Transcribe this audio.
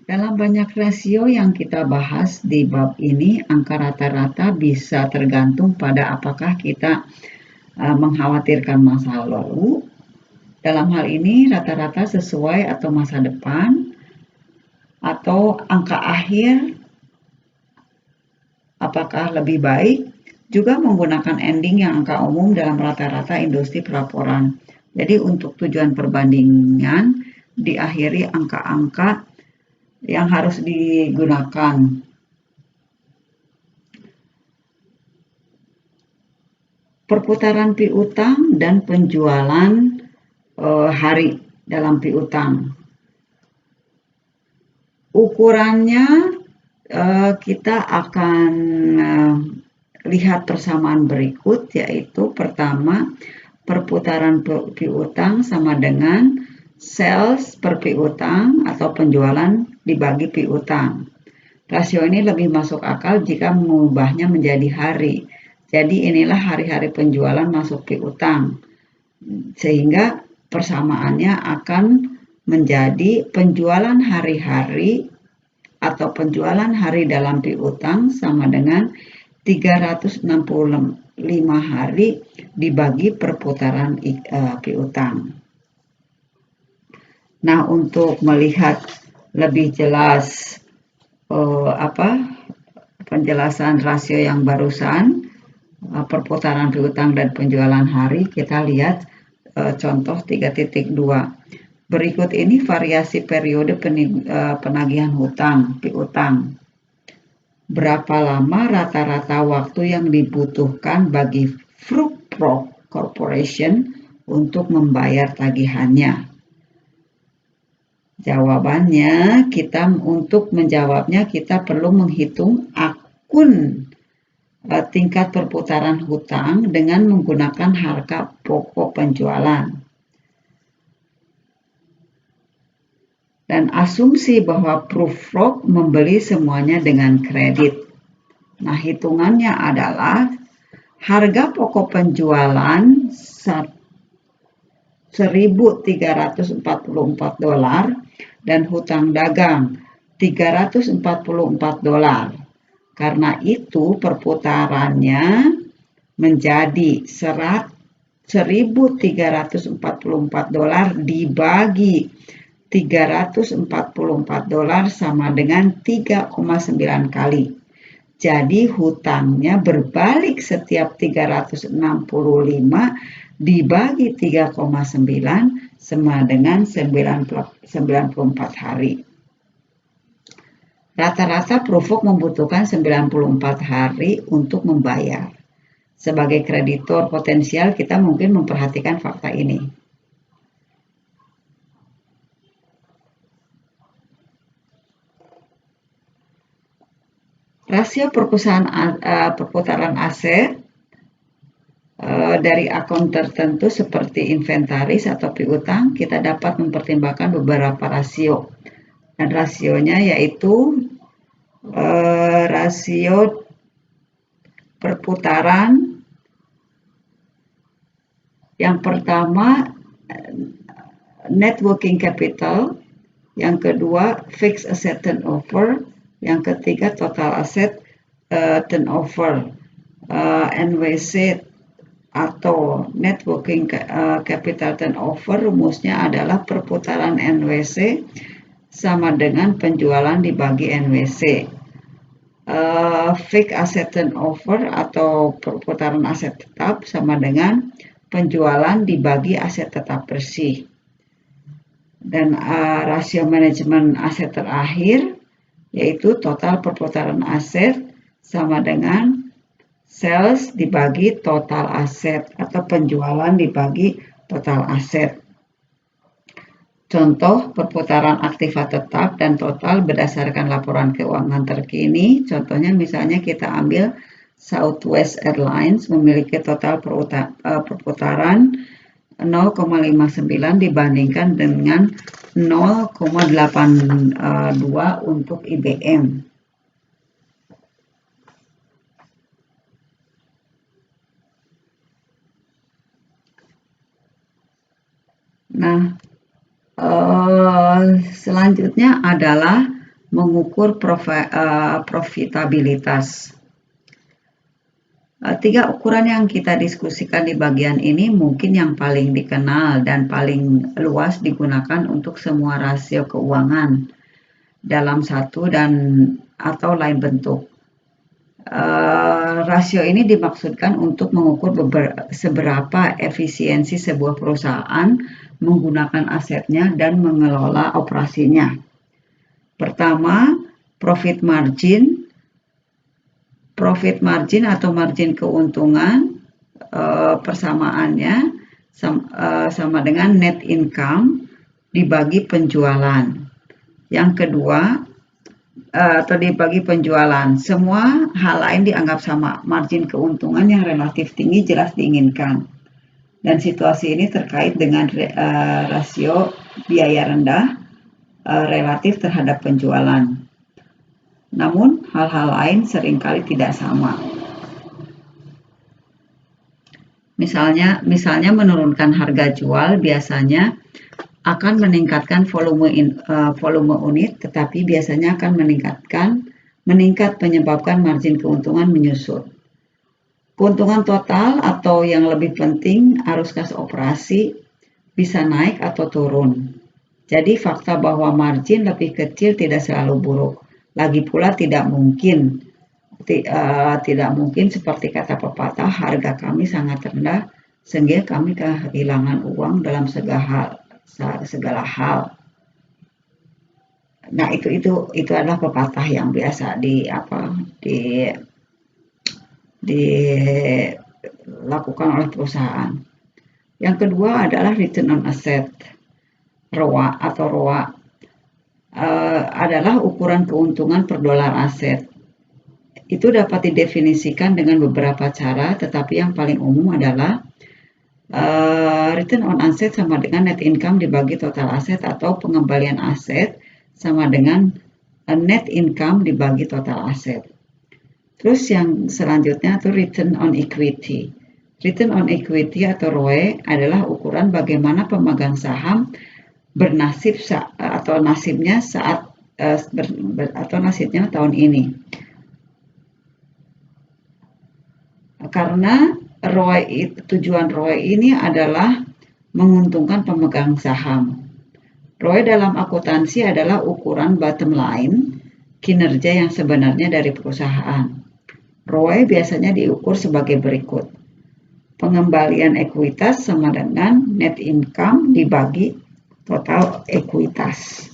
Dalam banyak rasio yang kita bahas di bab ini, angka rata-rata bisa tergantung pada apakah kita mengkhawatirkan masa lalu. Dalam hal ini rata-rata sesuai atau masa depan, atau angka akhir apakah lebih baik, juga menggunakan ending yang angka umum dalam rata-rata industri pelaporan. Jadi untuk tujuan perbandingan diakhiri angka-angka yang harus digunakan. Perputaran piutang dan penjualan hari dalam piutang. Ukurannya kita akan lihat persamaan berikut, yaitu pertama, perputaran piutang sama dengan sales per piutang atau penjualan dibagi piutang. Rasio ini lebih masuk akal jika mengubahnya menjadi hari. Jadi inilah hari-hari penjualan masuk piutang. Sehingga persamaannya akan menjadi penjualan hari-hari atau penjualan hari dalam piutang sama dengan 365 hari dibagi perputaran piutang. Nah, untuk melihat lebih jelas penjelasan rasio yang barusan, perputaran piutang dan penjualan hari, kita lihat contoh 3.2. Berikut ini variasi periode penagihan hutang piutang. Berapa lama rata-rata waktu yang dibutuhkan bagi Frugprok Corporation untuk membayar tagihannya? Jawabannya, untuk menjawabnya kita perlu menghitung akun tingkat perputaran hutang dengan menggunakan harga pokok penjualan. Dan asumsi bahwa Frugprok membeli semuanya dengan kredit. Nah, hitungannya adalah harga pokok penjualan $1.344 dan hutang dagang $344. Karena itu perputarannya menjadi $1.344 dibagi $344 sama dengan 3,9 kali. Jadi hutangnya berbalik setiap 365 dibagi 3,9 sama dengan 94 hari. Rata-rata Frugprok membutuhkan 94 hari untuk membayar. Sebagai kreditor potensial, kita mungkin memperhatikan fakta ini. Rasio perputaran aset dari akun tertentu seperti inventaris atau piutang, kita dapat mempertimbangkan beberapa rasio. Dan rasionya yaitu rasio perputaran. Yang pertama net working capital, yang kedua fixed asset turnover, yang ketiga total asset turnover. NWC atau net working capital turnover rumusnya adalah perputaran NWC sama dengan penjualan dibagi NWC. Fixed asset turnover atau perputaran aset tetap sama dengan penjualan dibagi aset tetap bersih. Dan rasio manajemen aset terakhir yaitu total perputaran aset sama dengan sales dibagi total aset atau penjualan dibagi total aset. Contoh perputaran aktiva tetap dan total berdasarkan laporan keuangan terkini. Contohnya misalnya kita ambil Southwest Airlines memiliki total perputaran 0,59 dibandingkan dengan 0,82 untuk IBM. Nah, selanjutnya adalah mengukur profitabilitas. Tiga ukuran yang kita diskusikan di bagian ini mungkin yang paling dikenal dan paling luas digunakan untuk semua rasio keuangan dalam satu dan atau lain bentuk. Rasio ini dimaksudkan untuk mengukur seberapa efisiensi sebuah perusahaan menggunakan asetnya dan mengelola operasinya. Pertama, profit margin. Profit margin atau margin keuntungan persamaannya sama dengan net income dibagi penjualan. Yang kedua, atau dibagi penjualan. Semua hal lain dianggap sama. Margin keuntungan yang relatif tinggi jelas diinginkan. Dan situasi ini terkait dengan rasio biaya rendah relatif terhadap penjualan. Namun, hal-hal lain seringkali tidak sama. Misalnya menurunkan harga jual biasanya akan meningkatkan volume unit, tetapi biasanya akan meningkat menyebabkan margin keuntungan menyusut. Keuntungan total atau yang lebih penting arus kas operasi bisa naik atau turun. Jadi fakta bahwa margin lebih kecil tidak selalu buruk. Lagi pula tidak mungkin seperti kata pepatah, harga kami sangat rendah sehingga kami kehilangan uang dalam segala hal. Nah, itu adalah pepatah yang biasa dilakukan oleh perusahaan. Yang kedua adalah return on asset, ROA atau ROA adalah ukuran keuntungan per dolar aset. Itu dapat didefinisikan dengan beberapa cara, tetapi yang paling umum adalah return on asset sama dengan net income dibagi total aset atau pengembalian aset sama dengan net income dibagi total aset. Terus yang selanjutnya itu return on equity. Return on equity atau ROE adalah ukuran bagaimana pemegang saham bernasib atau nasibnya nasibnya tahun ini. Karena tujuan ROE ini adalah menguntungkan pemegang saham. ROE dalam akuntansi adalah ukuran bottom line, kinerja yang sebenarnya dari perusahaan. ROE biasanya diukur sebagai berikut. Pengembalian ekuitas sama dengan net income dibagi total ekuitas.